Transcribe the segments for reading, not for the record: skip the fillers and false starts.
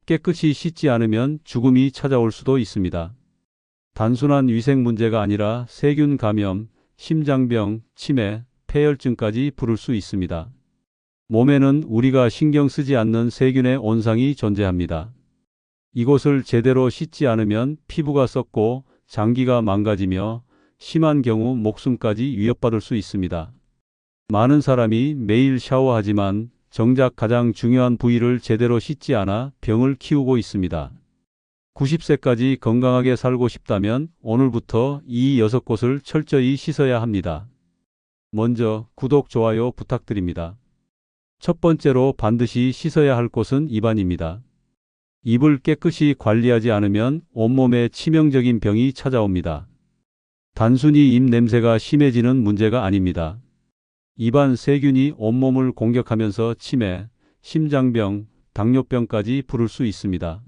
깨끗이 씻지 않으면 죽음이 찾아올 수도 있습니다. 단순한 위생 문제가 아니라 세균 감염, 심장병, 치매, 폐혈증까지 부를 수 있습니다. 몸에는 우리가 신경 쓰지 않는 세균의 온상이 존재합니다. 이곳을 제대로 씻지 않으면 피부가 썩고 장기가 망가지며 심한 경우 목숨까지 위협받을 수 있습니다. 많은 사람이 매일 샤워하지만 정작 가장 중요한 부위를 제대로 씻지 않아 병을 키우고 있습니다. 90세까지 건강하게 살고 싶다면 오늘부터 이 6곳을 철저히 씻어야 합니다. 먼저 구독, 좋아요 부탁드립니다. 첫 번째로 반드시 씻어야 할 곳은 입안입니다. 입을 깨끗이 관리하지 않으면 온몸에 치명적인 병이 찾아옵니다. 단순히 입 냄새가 심해지는 문제가 아닙니다. 입안 세균이 온몸을 공격하면서 치매, 심장병, 당뇨병까지 부를 수 있습니다.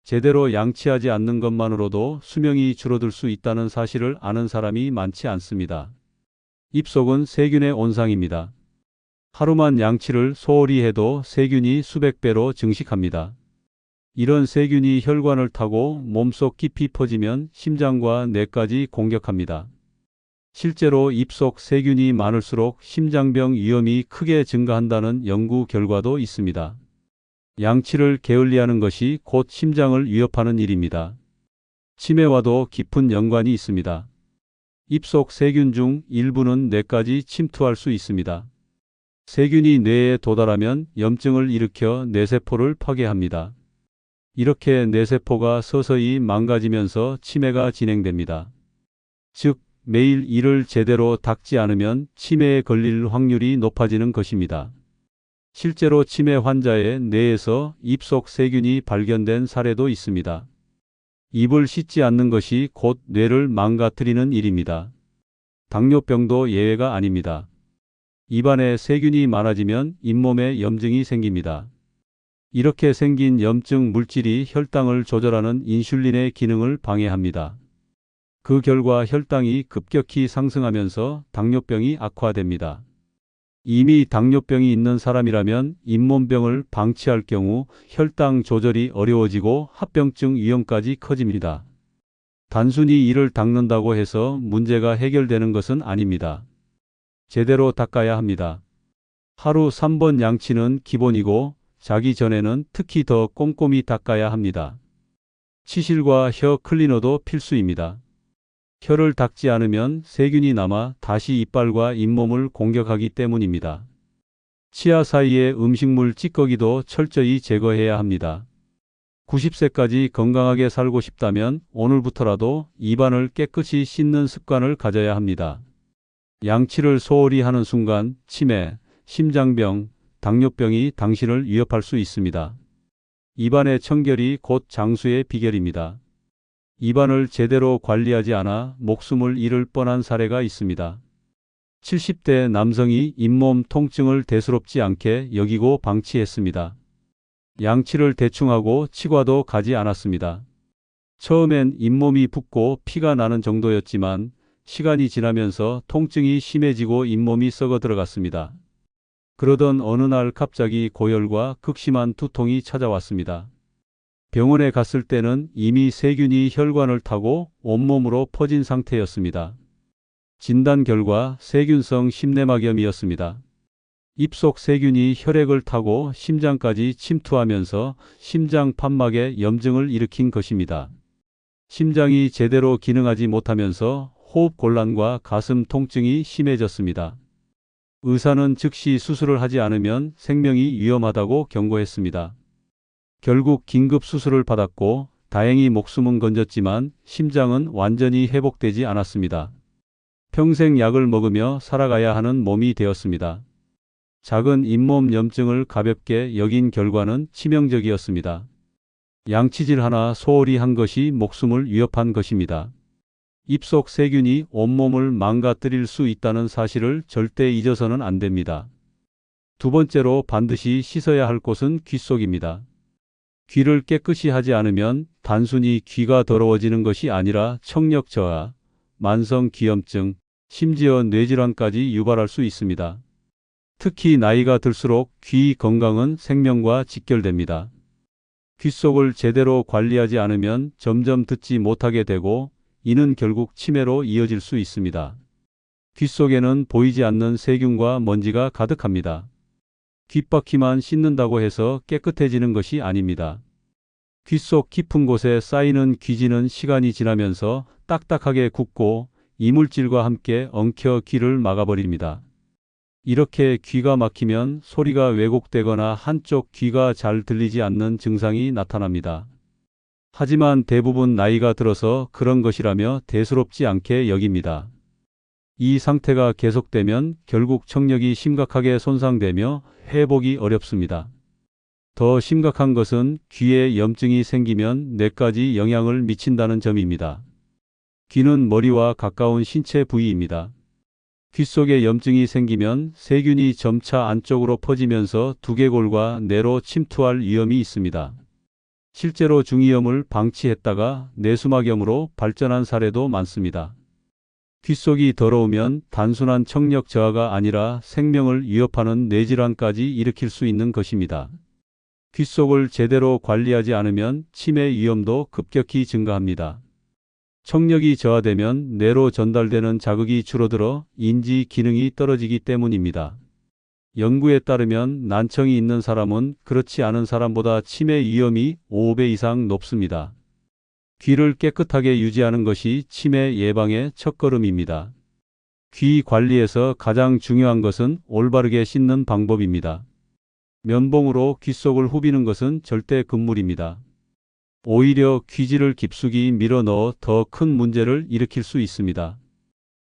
제대로 양치하지 않는 것만으로도 수명이 줄어들 수 있다는 사실을 아는 사람이 많지 않습니다. 입속은 세균의 온상입니다. 하루만 양치를 소홀히 해도 세균이 수백 배로 증식합니다. 이런 세균이 혈관을 타고 몸속 깊이 퍼지면 심장과 뇌까지 공격합니다. 실제로 입속 세균이 많을수록 심장병 위험이 크게 증가한다는 연구 결과도 있습니다. 양치를 게을리하는 것이 곧 심장을 위협하는 일입니다. 치매와도 깊은 연관이 있습니다. 입속 세균 중 일부는 뇌까지 침투할 수 있습니다. 세균이 뇌에 도달하면 염증을 일으켜 뇌세포를 파괴합니다. 이렇게 뇌세포가 서서히 망가지면서 치매가 진행됩니다. 즉, 매일 이를 제대로 닦지 않으면 치매에 걸릴 확률이 높아지는 것입니다. 실제로 치매 환자의 뇌에서 입속 세균이 발견된 사례도 있습니다. 입을 씻지 않는 것이 곧 뇌를 망가뜨리는 일입니다. 당뇨병도 예외가 아닙니다. 입안에 세균이 많아지면 잇몸에 염증이 생깁니다. 이렇게 생긴 염증 물질이 혈당을 조절하는 인슐린의 기능을 방해합니다. 그 결과 혈당이 급격히 상승하면서 당뇨병이 악화됩니다. 이미 당뇨병이 있는 사람이라면 잇몸병을 방치할 경우 혈당 조절이 어려워지고 합병증 위험까지 커집니다. 단순히 이를 닦는다고 해서 문제가 해결되는 것은 아닙니다. 제대로 닦아야 합니다. 하루 3번 양치는 기본이고 자기 전에는 특히 더 꼼꼼히 닦아야 합니다. 치실과 혀 클리너도 필수입니다. 혀를 닦지 않으면 세균이 남아 다시 이빨과 잇몸을 공격하기 때문입니다. 치아 사이의 음식물 찌꺼기도 철저히 제거해야 합니다. 90세까지 건강하게 살고 싶다면 오늘부터라도 입안을 깨끗이 씻는 습관을 가져야 합니다. 양치를 소홀히 하는 순간 치매, 심장병, 당뇨병이 당신을 위협할 수 있습니다. 입안의 청결이 곧 장수의 비결입니다. 입안을 제대로 관리하지 않아 목숨을 잃을 뻔한 사례가 있습니다. 70대 남성이 잇몸 통증을 대수롭지 않게 여기고 방치했습니다. 양치를 대충 하고 치과도 가지 않았습니다. 처음엔 잇몸이 붓고 피가 나는 정도였지만 시간이 지나면서 통증이 심해지고 잇몸이 썩어 들어갔습니다. 그러던 어느 날 갑자기 고열과 극심한 두통이 찾아왔습니다. 병원에 갔을 때는 이미 세균이 혈관을 타고 온몸으로 퍼진 상태였습니다. 진단 결과 세균성 심내막염이었습니다. 입속 세균이 혈액을 타고 심장까지 침투하면서 심장 판막에 염증을 일으킨 것입니다. 심장이 제대로 기능하지 못하면서 호흡 곤란과 가슴 통증이 심해졌습니다. 의사는 즉시 수술을 하지 않으면 생명이 위험하다고 경고했습니다. 결국 긴급 수술을 받았고 다행히 목숨은 건졌지만 심장은 완전히 회복되지 않았습니다. 평생 약을 먹으며 살아가야 하는 몸이 되었습니다. 작은 잇몸 염증을 가볍게 여긴 결과는 치명적이었습니다. 양치질 하나 소홀히 한 것이 목숨을 위협한 것입니다. 입속 세균이 온몸을 망가뜨릴 수 있다는 사실을 절대 잊어서는 안 됩니다. 두 번째로 반드시 씻어야 할 곳은 귀 속입니다. 귀를 깨끗이 하지 않으면 단순히 귀가 더러워지는 것이 아니라 청력 저하, 만성 귀염증, 심지어 뇌질환까지 유발할 수 있습니다. 특히 나이가 들수록 귀 건강은 생명과 직결됩니다. 귀 속을 제대로 관리하지 않으면 점점 듣지 못하게 되고 이는 결국 치매로 이어질 수 있습니다. 귀 속에는 보이지 않는 세균과 먼지가 가득합니다. 귓바퀴만 씻는다고 해서 깨끗해지는 것이 아닙니다. 귀 속 깊은 곳에 쌓이는 귀지는 시간이 지나면서 딱딱하게 굳고 이물질과 함께 엉켜 귀를 막아버립니다. 이렇게 귀가 막히면 소리가 왜곡되거나 한쪽 귀가 잘 들리지 않는 증상이 나타납니다. 하지만 대부분 나이가 들어서 그런 것이라며 대수롭지 않게 여깁니다. 이 상태가 계속되면 결국 청력이 심각하게 손상되며 회복이 어렵습니다. 더 심각한 것은 귀에 염증이 생기면 뇌까지 영향을 미친다는 점입니다. 귀는 머리와 가까운 신체 부위입니다. 귀 속에 염증이 생기면 세균이 점차 안쪽으로 퍼지면서 두개골과 뇌로 침투할 위험이 있습니다. 실제로 중이염을 방치했다가 뇌수막염으로 발전한 사례도 많습니다. 귀 속이 더러우면 단순한 청력 저하가 아니라 생명을 위협하는 뇌질환까지 일으킬 수 있는 것입니다. 귀 속을 제대로 관리하지 않으면 치매 위험도 급격히 증가합니다. 청력이 저하되면 뇌로 전달되는 자극이 줄어들어 인지 기능이 떨어지기 때문입니다. 연구에 따르면 난청이 있는 사람은 그렇지 않은 사람보다 치매 위험이 5배 이상 높습니다. 귀를 깨끗하게 유지하는 것이 치매 예방의 첫걸음입니다. 귀 관리에서 가장 중요한 것은 올바르게 씻는 방법입니다. 면봉으로 귀 속을 후비는 것은 절대 금물입니다. 오히려 귀지를 깊숙이 밀어 넣어 더 큰 문제를 일으킬 수 있습니다.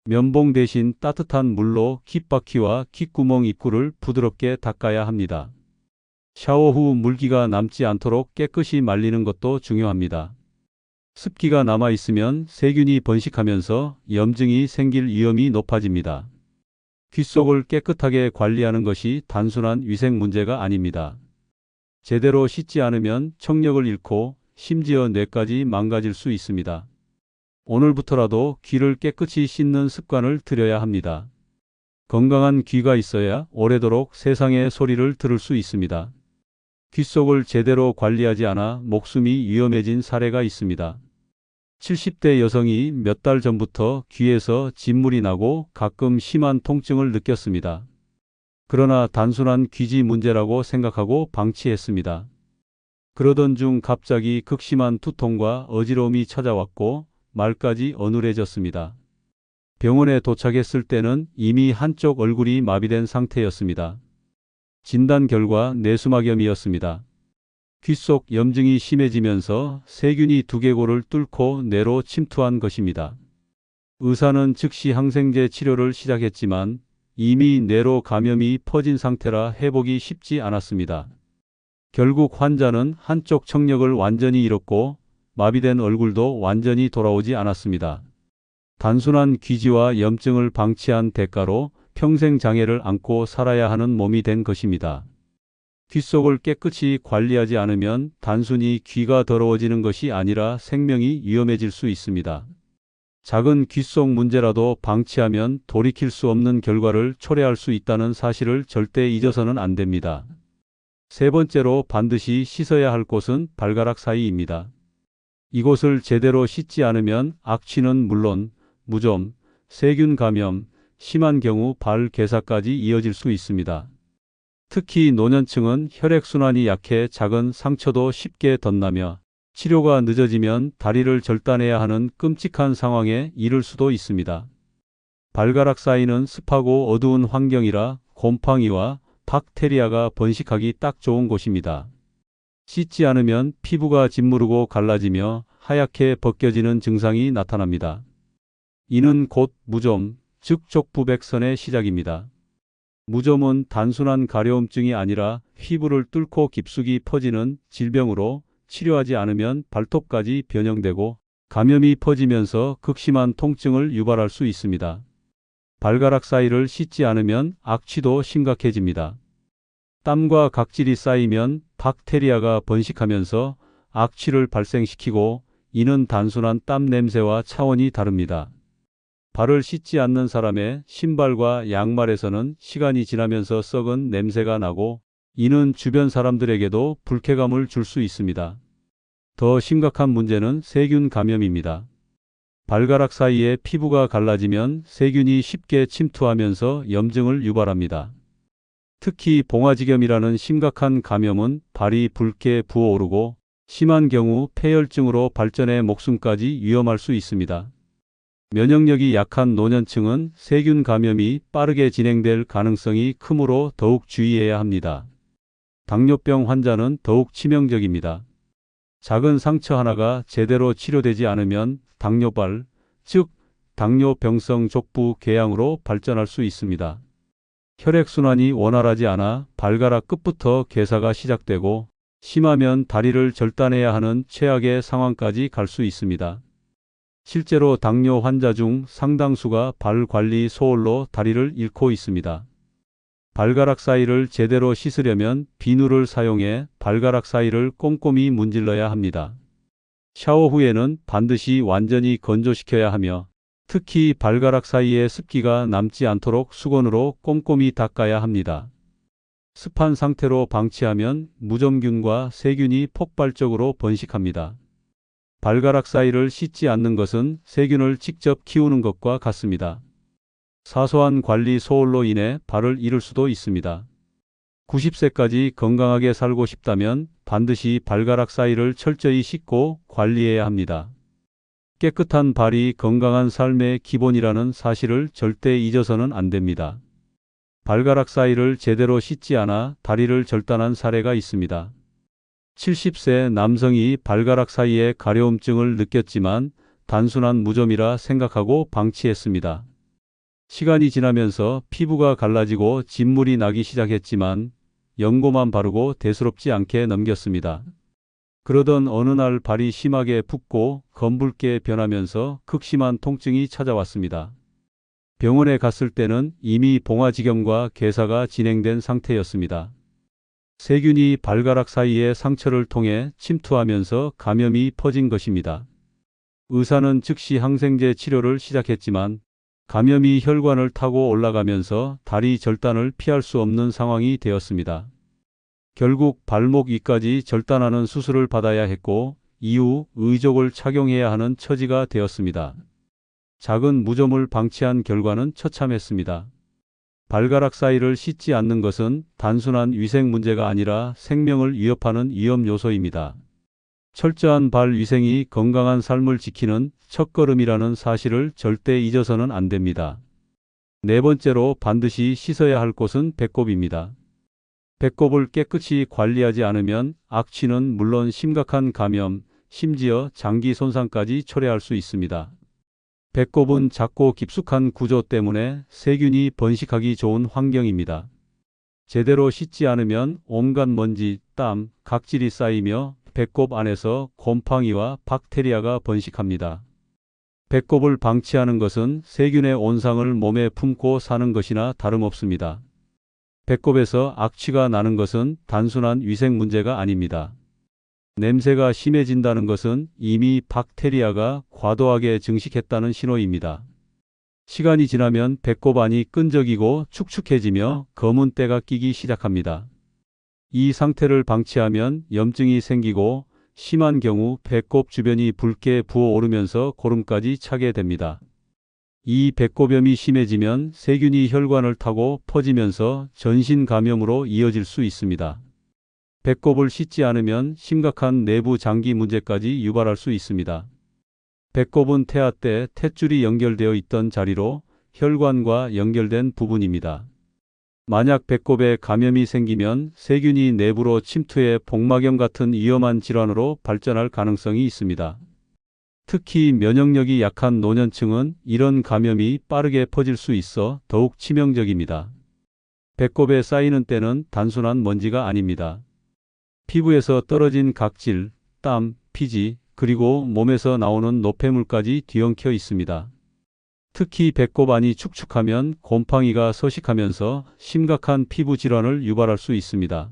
면봉 대신 따뜻한 물로 귓바퀴와 귓구멍 입구를 부드럽게 닦아야 합니다. 샤워 후 물기가 남지 않도록 깨끗이 말리는 것도 중요합니다. 습기가 남아 있으면 세균이 번식하면서 염증이 생길 위험이 높아집니다. 귀 속을 깨끗하게 관리하는 것이 단순한 위생 문제가 아닙니다. 제대로 씻지 않으면 청력을 잃고 심지어 뇌까지 망가질 수 있습니다. 오늘부터라도 귀를 깨끗이 씻는 습관을 들여야 합니다. 건강한 귀가 있어야 오래도록 세상의 소리를 들을 수 있습니다. 귀 속을 제대로 관리하지 않아 목숨이 위험해진 사례가 있습니다. 70대 여성이 몇 달 전부터 귀에서 진물이 나고 가끔 심한 통증을 느꼈습니다. 그러나 단순한 귀지 문제라고 생각하고 방치했습니다. 그러던 중 갑자기 극심한 두통과 어지러움이 찾아왔고 말까지 어눌해졌습니다. 병원에 도착했을 때는 이미 한쪽 얼굴이 마비된 상태였습니다. 진단 결과 뇌수막염이었습니다. 귀 속 염증이 심해지면서 세균이 두개골을 뚫고 뇌로 침투한 것입니다. 의사는 즉시 항생제 치료를 시작했지만 이미 뇌로 감염이 퍼진 상태라 회복이 쉽지 않았습니다. 결국 환자는 한쪽 청력을 완전히 잃었고 마비된 얼굴도 완전히 돌아오지 않았습니다. 단순한 귀지와 염증을 방치한 대가로 평생 장애를 안고 살아야 하는 몸이 된 것입니다. 귀 속을 깨끗이 관리하지 않으면 단순히 귀가 더러워지는 것이 아니라 생명이 위험해질 수 있습니다. 작은 귀 속 문제라도 방치하면 돌이킬 수 없는 결과를 초래할 수 있다는 사실을 절대 잊어서는 안 됩니다. 세 번째로 반드시 씻어야 할 곳은 발가락 사이입니다. 이곳을 제대로 씻지 않으면 악취는 물론 무좀, 세균 감염, 심한 경우 발 괴사까지 이어질 수 있습니다. 특히 노년층은 혈액순환이 약해 작은 상처도 쉽게 덧나며 치료가 늦어지면 다리를 절단해야 하는 끔찍한 상황에 이를 수도 있습니다. 발가락 사이는 습하고 어두운 환경이라 곰팡이와 박테리아가 번식하기 딱 좋은 곳입니다. 씻지 않으면 피부가 짓무르고 갈라지며 하얗게 벗겨지는 증상이 나타납니다. 이는 곧 무좀, 즉 족부백선의 시작입니다. 무좀은 단순한 가려움증이 아니라 피부를 뚫고 깊숙이 퍼지는 질병으로 치료하지 않으면 발톱까지 변형되고 감염이 퍼지면서 극심한 통증을 유발할 수 있습니다. 발가락 사이를 씻지 않으면 악취도 심각해집니다. 땀과 각질이 쌓이면 박테리아가 번식하면서 악취를 발생시키고 이는 단순한 땀 냄새와 차원이 다릅니다. 발을 씻지 않는 사람의 신발과 양말에서는 시간이 지나면서 썩은 냄새가 나고 이는 주변 사람들에게도 불쾌감을 줄 수 있습니다. 더 심각한 문제는 세균 감염입니다. 발가락 사이에 피부가 갈라지면 세균이 쉽게 침투하면서 염증을 유발합니다. 특히 봉화지겸이라는 심각한 감염은 발이 붉게 부어오르고 심한 경우 폐혈증으로 발전해 목숨까지 위험할 수 있습니다. 면역력이 약한 노년층은 세균 감염이 빠르게 진행될 가능성이 크므로 더욱 주의해야 합니다. 당뇨병 환자는 더욱 치명적입니다. 작은 상처 하나가 제대로 치료되지 않으면 당뇨발, 즉 당뇨병성 족부 궤양으로 발전할 수 있습니다. 혈액순환이 원활하지 않아 발가락 끝부터 괴사가 시작되고 심하면 다리를 절단해야 하는 최악의 상황까지 갈 수 있습니다. 실제로 당뇨 환자 중 상당수가 발 관리 소홀로 다리를 잃고 있습니다. 발가락 사이를 제대로 씻으려면 비누를 사용해 발가락 사이를 꼼꼼히 문질러야 합니다. 샤워 후에는 반드시 완전히 건조시켜야 하며 특히 발가락 사이에 습기가 남지 않도록 수건으로 꼼꼼히 닦아야 합니다. 습한 상태로 방치하면 무좀균과 세균이 폭발적으로 번식합니다. 발가락 사이를 씻지 않는 것은 세균을 직접 키우는 것과 같습니다. 사소한 관리 소홀로 인해 발을 잃을 수도 있습니다. 90세까지 건강하게 살고 싶다면 반드시 발가락 사이를 철저히 씻고 관리해야 합니다. 깨끗한 발이 건강한 삶의 기본이라는 사실을 절대 잊어서는 안 됩니다. 발가락 사이를 제대로 씻지 않아 다리를 절단한 사례가 있습니다. 70세 남성이 발가락 사이에 가려움증을 느꼈지만 단순한 무좀이라 생각하고 방치했습니다. 시간이 지나면서 피부가 갈라지고 진물이 나기 시작했지만 연고만 바르고 대수롭지 않게 넘겼습니다. 그러던 어느 날 발이 심하게 붓고 검붉게 변하면서 극심한 통증이 찾아왔습니다. 병원에 갔을 때는 이미 봉화지겸과 괴사가 진행된 상태였습니다. 세균이 발가락 사이의 상처를 통해 침투하면서 감염이 퍼진 것입니다. 의사는 즉시 항생제 치료를 시작했지만 감염이 혈관을 타고 올라가면서 다리 절단을 피할 수 없는 상황이 되었습니다. 결국 발목 위까지 절단하는 수술을 받아야 했고 이후 의족을 착용해야 하는 처지가 되었습니다. 작은 무좀을 방치한 결과는 처참했습니다. 발가락 사이를 씻지 않는 것은 단순한 위생 문제가 아니라 생명을 위협하는 위험 요소입니다. 철저한 발 위생이 건강한 삶을 지키는 첫걸음이라는 사실을 절대 잊어서는 안 됩니다. 네 번째로 반드시 씻어야 할 곳은 배꼽입니다. 배꼽을 깨끗이 관리하지 않으면 악취는 물론 심각한 감염, 심지어 장기 손상까지 초래할 수 있습니다. 배꼽은 작고 깊숙한 구조 때문에 세균이 번식하기 좋은 환경입니다. 제대로 씻지 않으면 온갖 먼지, 땀, 각질이 쌓이며 배꼽 안에서 곰팡이와 박테리아가 번식합니다. 배꼽을 방치하는 것은 세균의 온상을 몸에 품고 사는 것이나 다름없습니다. 배꼽에서 악취가 나는 것은 단순한 위생 문제가 아닙니다. 냄새가 심해진다는 것은 이미 박테리아가 과도하게 증식했다는 신호입니다. 시간이 지나면 배꼽 안이 끈적이고 축축해지며 검은 때가 끼기 시작합니다. 이 상태를 방치하면 염증이 생기고 심한 경우 배꼽 주변이 붉게 부어오르면서 고름까지 차게 됩니다. 이 배꼽염이 심해지면 세균이 혈관을 타고 퍼지면서 전신 감염으로 이어질 수 있습니다. 배꼽을 씻지 않으면 심각한 내부 장기 문제까지 유발할 수 있습니다. 배꼽은 태아 때 탯줄이 연결되어 있던 자리로 혈관과 연결된 부분입니다. 만약 배꼽에 감염이 생기면 세균이 내부로 침투해 복막염 같은 위험한 질환으로 발전할 가능성이 있습니다. 특히 면역력이 약한 노년층은 이런 감염이 빠르게 퍼질 수 있어 더욱 치명적입니다. 배꼽에 쌓이는 때는 단순한 먼지가 아닙니다. 피부에서 떨어진 각질, 땀, 피지, 그리고 몸에서 나오는 노폐물까지 뒤엉켜 있습니다. 특히 배꼽 안이 축축하면 곰팡이가 서식하면서 심각한 피부 질환을 유발할 수 있습니다.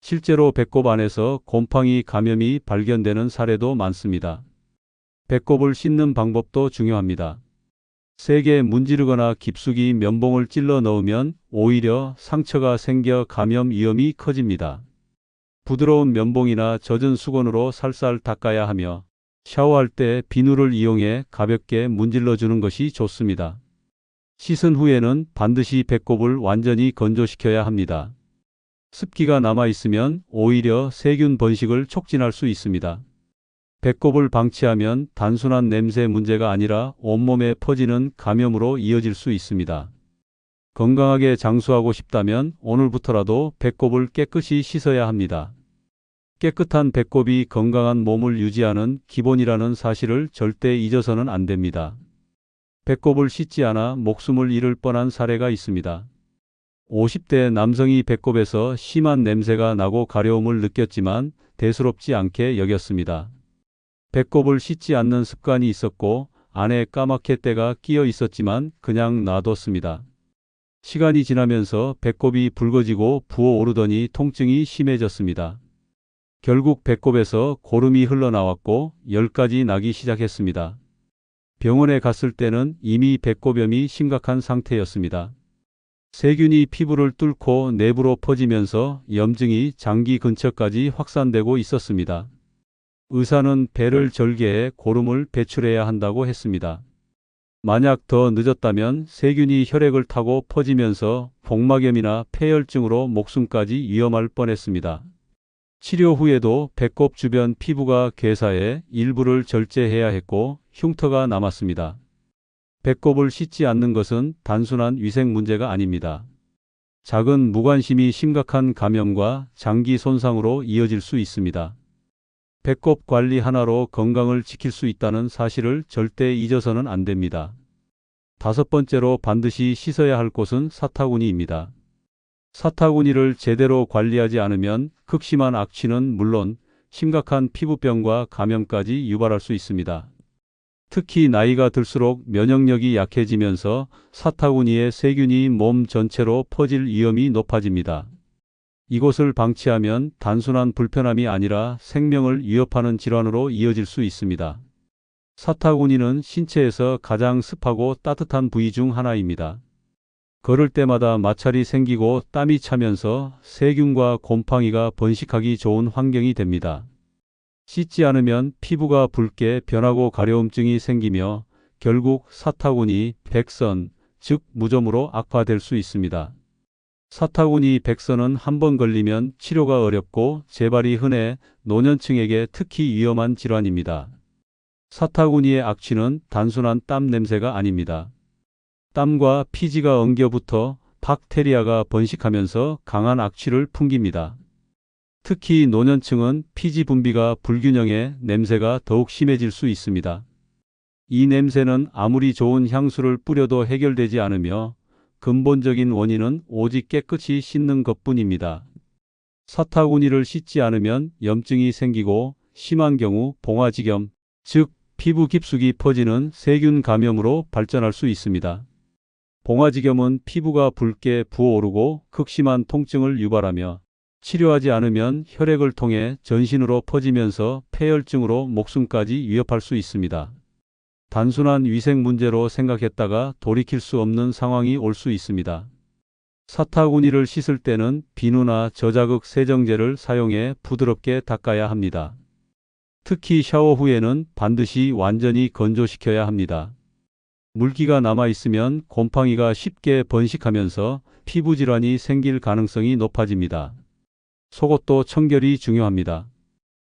실제로 배꼽 안에서 곰팡이 감염이 발견되는 사례도 많습니다. 배꼽을 씻는 방법도 중요합니다. 세게 문지르거나 깊숙이 면봉을 찔러 넣으면 오히려 상처가 생겨 감염 위험이 커집니다. 부드러운 면봉이나 젖은 수건으로 살살 닦아야 하며 샤워할 때 비누를 이용해 가볍게 문질러 주는 것이 좋습니다. 씻은 후에는 반드시 배꼽을 완전히 건조시켜야 합니다. 습기가 남아있으면 오히려 세균 번식을 촉진할 수 있습니다. 배꼽을 방치하면 단순한 냄새 문제가 아니라 온몸에 퍼지는 감염으로 이어질 수 있습니다. 건강하게 장수하고 싶다면 오늘부터라도 배꼽을 깨끗이 씻어야 합니다. 깨끗한 배꼽이 건강한 몸을 유지하는 기본이라는 사실을 절대 잊어서는 안 됩니다. 배꼽을 씻지 않아 목숨을 잃을 뻔한 사례가 있습니다. 50대 남성이 배꼽에서 심한 냄새가 나고 가려움을 느꼈지만 대수롭지 않게 여겼습니다. 배꼽을 씻지 않는 습관이 있었고 안에 까맣게 때가 끼어 있었지만 그냥 놔뒀습니다. 시간이 지나면서 배꼽이 붉어지고 부어오르더니 통증이 심해졌습니다. 결국 배꼽에서 고름이 흘러나왔고 열까지 나기 시작했습니다. 병원에 갔을 때는 이미 배꼽염이 심각한 상태였습니다. 세균이 피부를 뚫고 내부로 퍼지면서 염증이 장기 근처까지 확산되고 있었습니다. 의사는 배를 절개해 고름을 배출해야 한다고 했습니다. 만약 더 늦었다면 세균이 혈액을 타고 퍼지면서 복막염이나 폐혈증으로 목숨까지 위험할 뻔했습니다. 치료 후에도 배꼽 주변 피부가 괴사해 일부를 절제해야 했고 흉터가 남았습니다. 배꼽을 씻지 않는 것은 단순한 위생 문제가 아닙니다. 작은 무관심이 심각한 감염과 장기 손상으로 이어질 수 있습니다. 배꼽 관리 하나로 건강을 지킬 수 있다는 사실을 절대 잊어서는 안 됩니다. 5번째로 반드시 씻어야 할 곳은 사타구니입니다. 사타구니를 제대로 관리하지 않으면 극심한 악취는 물론 심각한 피부병과 감염까지 유발할 수 있습니다. 특히 나이가 들수록 면역력이 약해지면서 사타구니의 세균이 몸 전체로 퍼질 위험이 높아집니다. 이곳을 방치하면 단순한 불편함이 아니라 생명을 위협하는 질환으로 이어질 수 있습니다. 사타구니는 신체에서 가장 습하고 따뜻한 부위 중 하나입니다. 걸을 때마다 마찰이 생기고 땀이 차면서 세균과 곰팡이가 번식하기 좋은 환경이 됩니다. 씻지 않으면 피부가 붉게 변하고 가려움증이 생기며 결국 사타구니, 백선, 즉 무좀으로 악화될 수 있습니다. 사타구니 백선은 한번 걸리면 치료가 어렵고 재발이 흔해 노년층에게 특히 위험한 질환입니다. 사타구니의 악취는 단순한 땀 냄새가 아닙니다. 땀과 피지가 엉겨붙어 박테리아가 번식하면서 강한 악취를 풍깁니다. 특히 노년층은 피지 분비가 불균형해 냄새가 더욱 심해질 수 있습니다. 이 냄새는 아무리 좋은 향수를 뿌려도 해결되지 않으며 근본적인 원인은 오직 깨끗이 씻는 것뿐입니다. 사타구니를 씻지 않으면 염증이 생기고 심한 경우 봉화지겸, 즉 피부 깊숙이 퍼지는 세균 감염으로 발전할 수 있습니다. 봉화지겸은 피부가 붉게 부어오르고 극심한 통증을 유발하며 치료하지 않으면 혈액을 통해 전신으로 퍼지면서 폐혈증으로 목숨까지 위협할 수 있습니다. 단순한 위생 문제로 생각했다가 돌이킬 수 없는 상황이 올 수 있습니다. 사타구니를 씻을 때는 비누나 저자극 세정제를 사용해 부드럽게 닦아야 합니다. 특히 샤워 후에는 반드시 완전히 건조시켜야 합니다. 물기가 남아있으면 곰팡이가 쉽게 번식하면서 피부 질환이 생길 가능성이 높아집니다. 속옷도 청결이 중요합니다.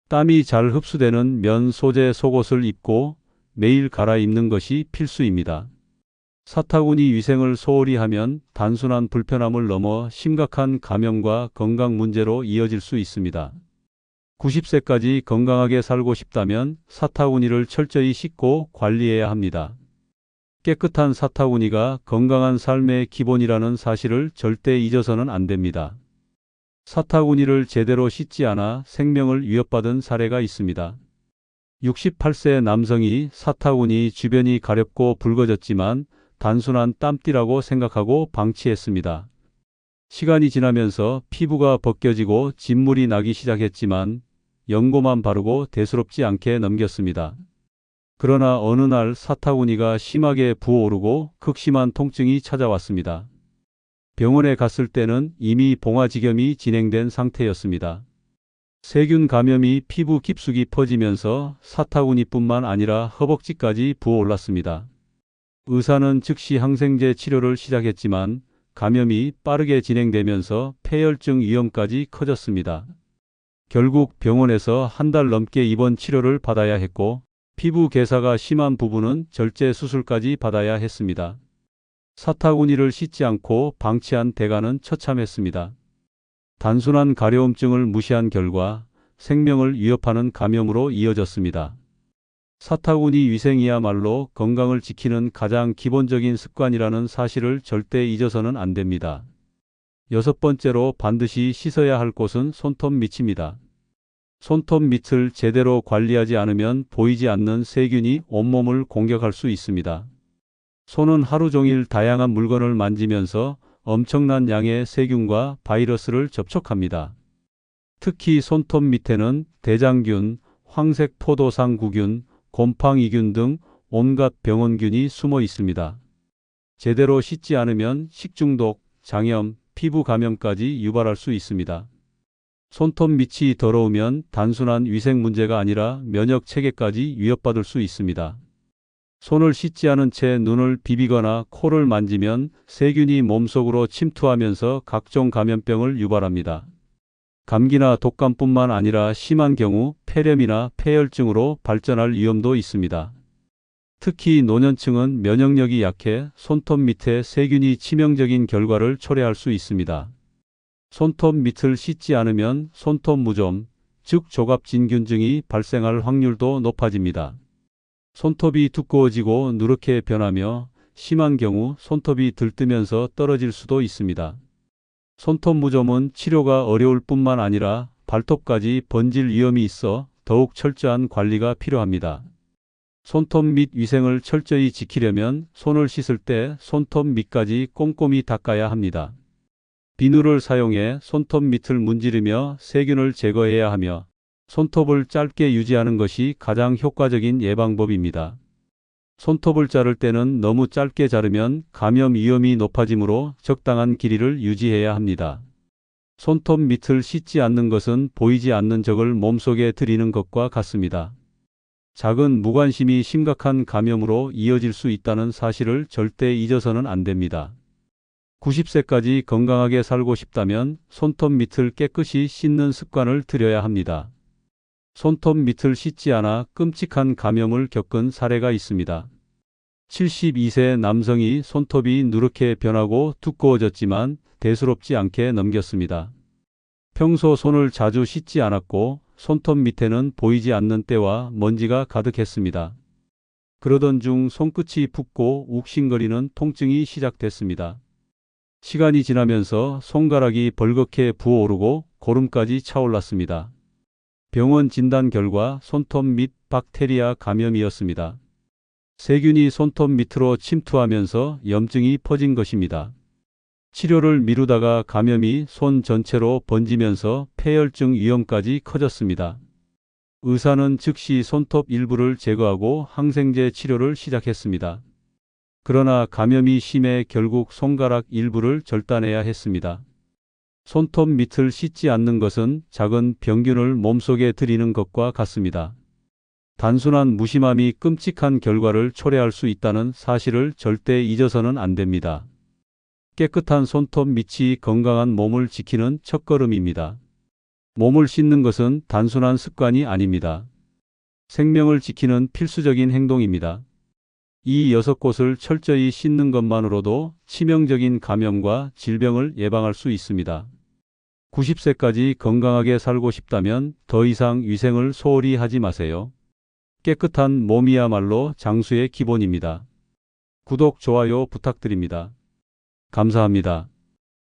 땀이 잘 흡수되는 면 소재 속옷을 입고 매일 갈아입는 것이 필수입니다. 사타구니 위생을 소홀히 하면 단순한 불편함을 넘어 심각한 감염과 건강 문제로 이어질 수 있습니다. 90세까지 건강하게 살고 싶다면 사타구니를 철저히 씻고 관리해야 합니다. 깨끗한 사타구니가 건강한 삶의 기본이라는 사실을 절대 잊어서는 안 됩니다. 사타구니를 제대로 씻지 않아 생명을 위협받은 사례가 있습니다. 68세 남성이 사타구니 주변이 가렵고 붉어졌지만 단순한 땀띠라고 생각하고 방치했습니다. 시간이 지나면서 피부가 벗겨지고 진물이 나기 시작했지만 연고만 바르고 대수롭지 않게 넘겼습니다. 그러나 어느 날 사타구니가 심하게 부어오르고 극심한 통증이 찾아왔습니다. 병원에 갔을 때는 이미 봉화지겸이 진행된 상태였습니다. 세균 감염이 피부 깊숙이 퍼지면서 사타구니뿐만 아니라 허벅지까지 부어올랐습니다. 의사는 즉시 항생제 치료를 시작했지만 감염이 빠르게 진행되면서 폐혈증 위험까지 커졌습니다. 결국 병원에서 한 달 넘게 입원 치료를 받아야 했고 피부 괴사가 심한 부분은 절제 수술까지 받아야 했습니다. 사타구니를 씻지 않고 방치한 대가는 처참했습니다. 단순한 가려움증을 무시한 결과 생명을 위협하는 감염으로 이어졌습니다. 사타구니 위생이야말로 건강을 지키는 가장 기본적인 습관이라는 사실을 절대 잊어서는 안 됩니다. 여섯 번째로 반드시 씻어야 할 곳은 손톱 밑입니다. 손톱 밑을 제대로 관리하지 않으면 보이지 않는 세균이 온몸을 공격할 수 있습니다. 손은 하루 종일 다양한 물건을 만지면서 엄청난 양의 세균과 바이러스를 접촉합니다. 특히 손톱 밑에는 대장균, 황색 포도상구균, 곰팡이균 등 온갖 병원균이 숨어 있습니다. 제대로 씻지 않으면 식중독, 장염, 피부 감염까지 유발할 수 있습니다. 손톱 밑이 더러우면 단순한 위생 문제가 아니라 면역 체계까지 위협받을 수 있습니다. 손을 씻지 않은 채 눈을 비비거나 코를 만지면 세균이 몸속으로 침투하면서 각종 감염병을 유발합니다. 감기나 독감뿐만 아니라 심한 경우 폐렴이나 폐혈증으로 발전할 위험도 있습니다. 특히 노년층은 면역력이 약해 손톱 밑에 세균이 치명적인 결과를 초래할 수 있습니다. 손톱 밑을 씻지 않으면 손톱 무좀, 즉 조갑진균증이 발생할 확률도 높아집니다. 손톱이 두꺼워지고 누렇게 변하며 심한 경우 손톱이 들뜨면서 떨어질 수도 있습니다. 손톱 무좀은 치료가 어려울 뿐만 아니라 발톱까지 번질 위험이 있어 더욱 철저한 관리가 필요합니다. 손톱 밑 위생을 철저히 지키려면 손을 씻을 때 손톱 밑까지 꼼꼼히 닦아야 합니다. 비누를 사용해 손톱 밑을 문지르며 세균을 제거해야 하며 손톱을 짧게 유지하는 것이 가장 효과적인 예방법입니다. 손톱을 자를 때는 너무 짧게 자르면 감염 위험이 높아지므로 적당한 길이를 유지해야 합니다. 손톱 밑을 씻지 않는 것은 보이지 않는 적을 몸속에 들이는 것과 같습니다. 작은 무관심이 심각한 감염으로 이어질 수 있다는 사실을 절대 잊어서는 안 됩니다. 90세까지 건강하게 살고 싶다면 손톱 밑을 깨끗이 씻는 습관을 들여야 합니다. 손톱 밑을 씻지 않아 끔찍한 감염을 겪은 사례가 있습니다. 72세 남성이 손톱이 누렇게 변하고 두꺼워졌지만 대수롭지 않게 넘겼습니다. 평소 손을 자주 씻지 않았고 손톱 밑에는 보이지 않는 때와 먼지가 가득했습니다. 그러던 중 손끝이 붓고 욱신거리는 통증이 시작됐습니다. 시간이 지나면서 손가락이 벌겋게 부어오르고 고름까지 차올랐습니다. 병원 진단 결과 손톱 밑 박테리아 감염이었습니다. 세균이 손톱 밑으로 침투하면서 염증이 퍼진 것입니다. 치료를 미루다가 감염이 손 전체로 번지면서 폐혈증 위험까지 커졌습니다. 의사는 즉시 손톱 일부를 제거하고 항생제 치료를 시작했습니다. 그러나 감염이 심해 결국 손가락 일부를 절단해야 했습니다. 손톱 밑을 씻지 않는 것은 작은 병균을 몸속에 들이는 것과 같습니다. 단순한 무심함이 끔찍한 결과를 초래할 수 있다는 사실을 절대 잊어서는 안 됩니다. 깨끗한 손톱 밑이 건강한 몸을 지키는 첫걸음입니다. 몸을 씻는 것은 단순한 습관이 아닙니다. 생명을 지키는 필수적인 행동입니다. 이 6곳을 철저히 씻는 것만으로도 치명적인 감염과 질병을 예방할 수 있습니다. 90세까지 건강하게 살고 싶다면 더 이상 위생을 소홀히 하지 마세요. 깨끗한 몸이야말로 장수의 기본입니다. 구독, 좋아요 부탁드립니다. 감사합니다.